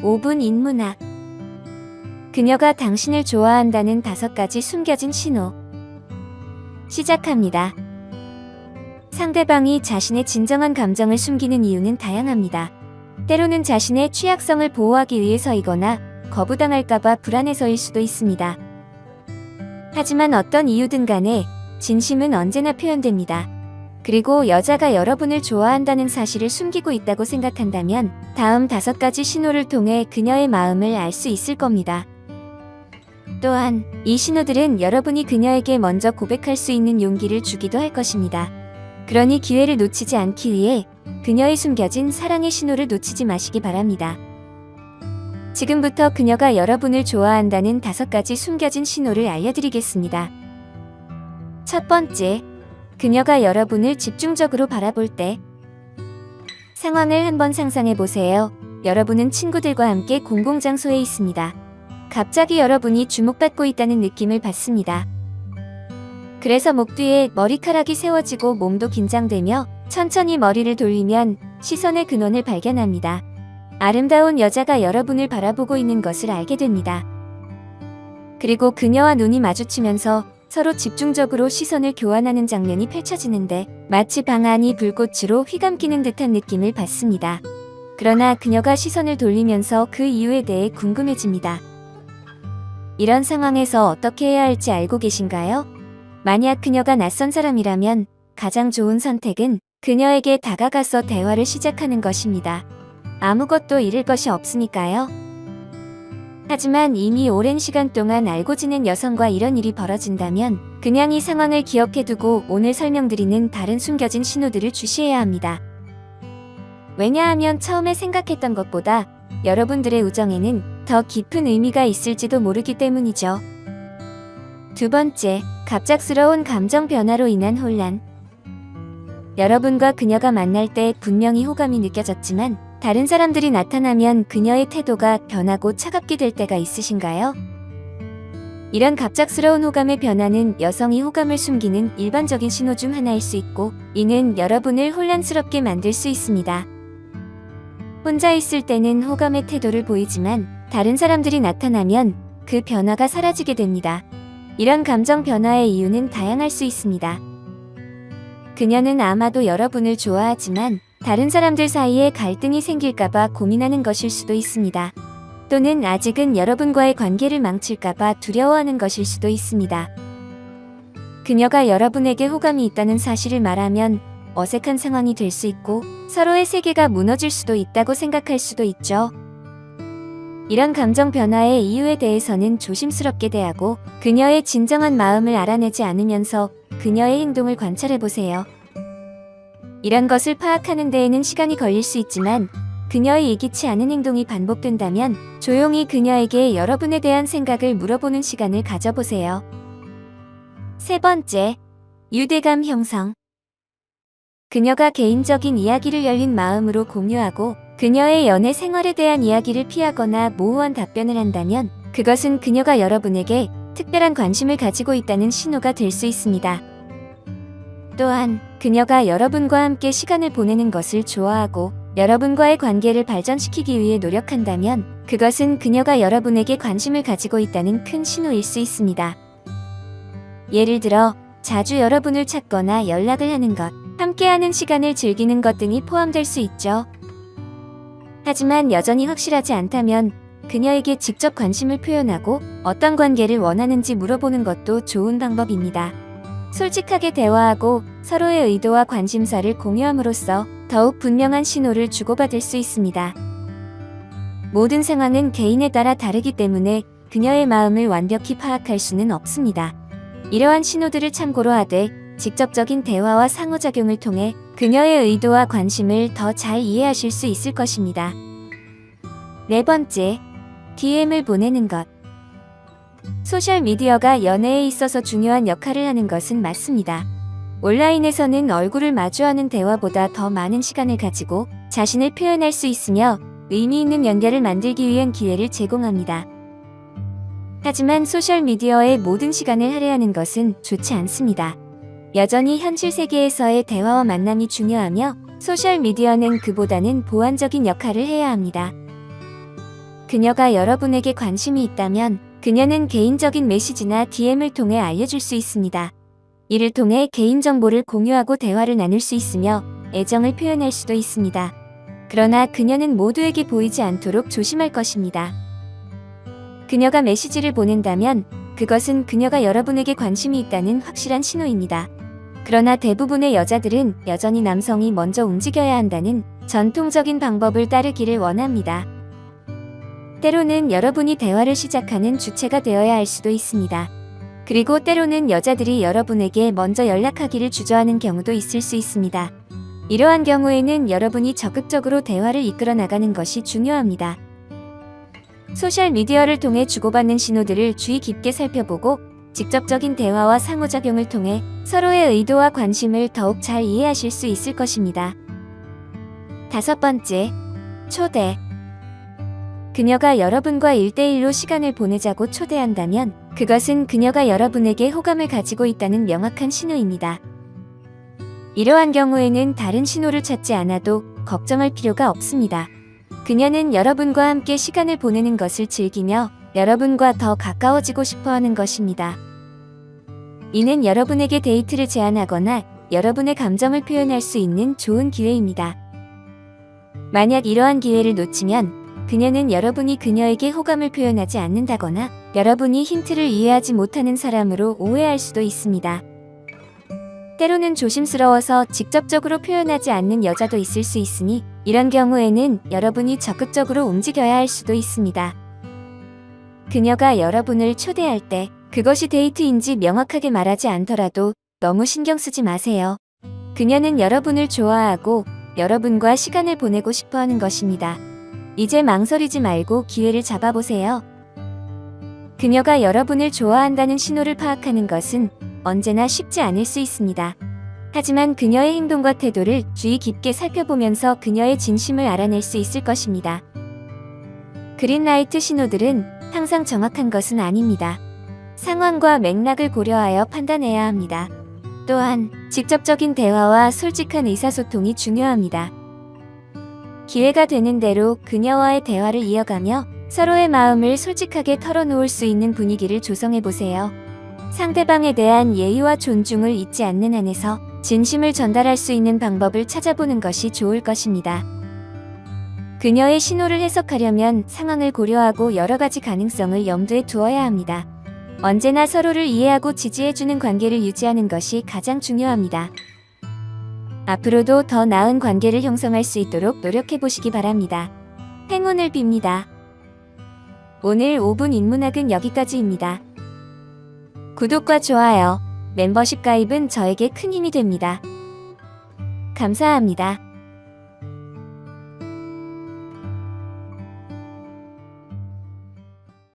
5분 인문학. 그녀가 당신을 좋아한다는 5가지 숨겨진 신호. 시작합니다. 상대방이 자신의 진정한 감정을 숨기는 이유는 다양합니다. 때로는 자신의 취약성을 보호하기 위해서이거나 거부당할까봐 불안해서일 수도 있습니다. 하지만 어떤 이유든 간에 진심은 언제나 표현됩니다. 그리고 여자가 여러분을 좋아한다는 사실을 숨기고 있다고 생각한다면 다음 5가지 신호를 통해 그녀의 마음을 알 수 있을 겁니다. 또한 이 신호들은 여러분이 그녀에게 먼저 고백할 수 있는 용기를 주기도 할 것입니다. 그러니 기회를 놓치지 않기 위해 그녀의 숨겨진 사랑의 신호를 놓치지 마시기 바랍니다. 지금부터 그녀가 여러분을 좋아한다는 5가지 숨겨진 신호를 알려드리겠습니다. 첫 번째, 그녀가 여러분을 집중적으로 바라볼 때. 상황을 한번 상상해 보세요. 여러분은 친구들과 함께 공공장소에 있습니다. 갑자기 여러분이 주목받고 있다는 느낌을 받습니다. 그래서 목 뒤에 머리카락이 세워지고 몸도 긴장되며 천천히 머리를 돌리면 시선의 근원을 발견합니다. 아름다운 여자가 여러분을 바라보고 있는 것을 알게 됩니다. 그리고 그녀와 눈이 마주치면서 서로 집중적으로 시선을 교환하는 장면이 펼쳐지는데 마치 방 안이 불꽃으로 휘감기는 듯한 느낌을 받습니다. 그러나 그녀가 시선을 돌리면서 그 이유에 대해 궁금해집니다. 이런 상황에서 어떻게 해야 할지 알고 계신가요? 만약 그녀가 낯선 사람이라면 가장 좋은 선택은 그녀에게 다가가서 대화를 시작하는 것입니다. 아무것도 잃을 것이 없으니까요. 하지만 이미 오랜 시간 동안 알고 지낸 여성과 이런 일이 벌어진다면 그냥 이 상황을 기억해두고 오늘 설명드리는 다른 숨겨진 신호들을 주시해야 합니다. 왜냐하면 처음에 생각했던 것보다 여러분들의 우정에는 더 깊은 의미가 있을지도 모르기 때문이죠. 두 번째, 갑작스러운 감정 변화로 인한 혼란. 여러분과 그녀가 만날 때 분명히 호감이 느껴졌지만 다른 사람들이 나타나면 그녀의 태도가 변하고 차갑게 될 때가 있으신가요? 이런 갑작스러운 호감의 변화는 여성이 호감을 숨기는 일반적인 신호 중 하나일 수 있고 이는 여러분을 혼란스럽게 만들 수 있습니다. 혼자 있을 때는 호감의 태도를 보이지만 다른 사람들이 나타나면 그 변화가 사라지게 됩니다. 이런 감정 변화의 이유는 다양할 수 있습니다. 그녀는 아마도 여러분을 좋아하지만 다른 사람들 사이에 갈등이 생길까봐 고민하는 것일 수도 있습니다. 또는 아직은 여러분과의 관계를 망칠까봐 두려워하는 것일 수도 있습니다. 그녀가 여러분에게 호감이 있다는 사실을 말하면 어색한 상황이 될 수 있고 서로의 세계가 무너질 수도 있다고 생각할 수도 있죠. 이런 감정 변화의 이유에 대해서는 조심스럽게 대하고 그녀의 진정한 마음을 알아내지 않으면서 그녀의 행동을 관찰해보세요. 이런 것을 파악하는 데에는 시간이 걸릴 수 있지만 그녀의 예기치 않은 행동이 반복된다면 조용히 그녀에게 여러분에 대한 생각을 물어보는 시간을 가져보세요. 세 번째, 유대감 형성. 그녀가 개인적인 이야기를 열린 마음으로 공유하고 그녀의 연애 생활에 대한 이야기를 피하거나 모호한 답변을 한다면 그것은 그녀가 여러분에게 특별한 관심을 가지고 있다는 신호가 될 수 있습니다. 또한 그녀가 여러분과 함께 시간을 보내는 것을 좋아하고 여러분과의 관계를 발전시키기 위해 노력한다면 그것은 그녀가 여러분에게 관심을 가지고 있다는 큰 신호일 수 있습니다. 예를 들어 자주 여러분을 찾거나 연락을 하는 것, 함께하는 시간을 즐기는 것 등이 포함될 수 있죠. 하지만 여전히 확실하지 않다면 그녀에게 직접 관심을 표현하고 어떤 관계를 원하는지 물어보는 것도 좋은 방법입니다. 솔직하게 대화하고 서로의 의도와 관심사를 공유함으로써 더욱 분명한 신호를 주고받을 수 있습니다. 모든 상황은 개인에 따라 다르기 때문에 그녀의 마음을 완벽히 파악할 수는 없습니다. 이러한 신호들을 참고로 하되 직접적인 대화와 상호작용을 통해 그녀의 의도와 관심을 더 잘 이해하실 수 있을 것입니다. 네 번째, DM을 보내는 것. 소셜미디어가 연애에 있어서 중요한 역할을 하는 것은 맞습니다. 온라인에서는 얼굴을 마주하는 대화보다 더 많은 시간을 가지고 자신을 표현할 수 있으며 의미 있는 연결을 만들기 위한 기회를 제공합니다. 하지만 소셜미디어의 모든 시간을 할애하는 것은 좋지 않습니다. 여전히 현실 세계에서의 대화와 만남이 중요하며 소셜미디어는 그보다는 보완적인 역할을 해야 합니다. 그녀가 여러분에게 관심이 있다면 그녀는 개인적인 메시지나 DM을 통해 알려줄 수 있습니다. 이를 통해 개인정보를 공유하고 대화를 나눌 수 있으며 애정을 표현할 수도 있습니다. 그러나 그녀는 모두에게 보이지 않도록 조심할 것입니다. 그녀가 메시지를 보낸다면 그것은 그녀가 여러분에게 관심이 있다는 확실한 신호입니다. 그러나 대부분의 여자들은 여전히 남성이 먼저 움직여야 한다는 전통적인 방법을 따르기를 원합니다. 때로는 여러분이 대화를 시작하는 주체가 되어야 할 수도 있습니다. 그리고 때로는 여자들이 여러분에게 먼저 연락하기를 주저하는 경우도 있을 수 있습니다. 이러한 경우에는 여러분이 적극적으로 대화를 이끌어 나가는 것이 중요합니다. 소셜미디어를 통해 주고받는 신호들을 주의 깊게 살펴보고 직접적인 대화와 상호작용을 통해 서로의 의도와 관심을 더욱 잘 이해하실 수 있을 것입니다. 5번째, 초대. 그녀가 여러분과 1대1로 시간을 보내자고 초대한다면 그것은 그녀가 여러분에게 호감을 가지고 있다는 명확한 신호입니다. 이러한 경우에는 다른 신호를 찾지 않아도 걱정할 필요가 없습니다. 그녀는 여러분과 함께 시간을 보내는 것을 즐기며 여러분과 더 가까워지고 싶어 하는 것입니다. 이는 여러분에게 데이트를 제안하거나 여러분의 감정을 표현할 수 있는 좋은 기회입니다. 만약 이러한 기회를 놓치면 그녀는 여러분이 그녀에게 호감을 표현하지 않는다거나 여러분이 힌트를 이해하지 못하는 사람으로 오해할 수도 있습니다. 때로는 조심스러워서 직접적으로 표현하지 않는 여자도 있을 수 있으니 이런 경우에는 여러분이 적극적으로 움직여야 할 수도 있습니다. 그녀가 여러분을 초대할 때 그것이 데이트인지 명확하게 말하지 않더라도 너무 신경 쓰지 마세요. 그녀는 여러분을 좋아하고 여러분과 시간을 보내고 싶어 하는 것입니다. 이제 망설이지 말고 기회를 잡아보세요. 그녀가 여러분을 좋아한다는 신호를 파악하는 것은 언제나 쉽지 않을 수 있습니다. 하지만 그녀의 행동과 태도를 주의 깊게 살펴보면서 그녀의 진심을 알아낼 수 있을 것입니다. 그린라이트 신호들은 항상 정확한 것은 아닙니다. 상황과 맥락을 고려하여 판단해야 합니다. 또한 직접적인 대화와 솔직한 의사소통이 중요합니다. 기회가 되는 대로 그녀와의 대화를 이어가며 서로의 마음을 솔직하게 털어놓을 수 있는 분위기를 조성해보세요. 상대방에 대한 예의와 존중을 잊지 않는 한에서 진심을 전달할 수 있는 방법을 찾아보는 것이 좋을 것입니다. 그녀의 신호를 해석하려면 상황을 고려하고 여러 가지 가능성을 염두에 두어야 합니다. 언제나 서로를 이해하고 지지해주는 관계를 유지하는 것이 가장 중요합니다. 앞으로도 더 나은 관계를 형성할 수 있도록 노력해보시기 바랍니다. 행운을 빕니다. 오늘 5분 인문학은 여기까지입니다. 구독과 좋아요, 멤버십 가입은 저에게 큰 힘이 됩니다. 감사합니다.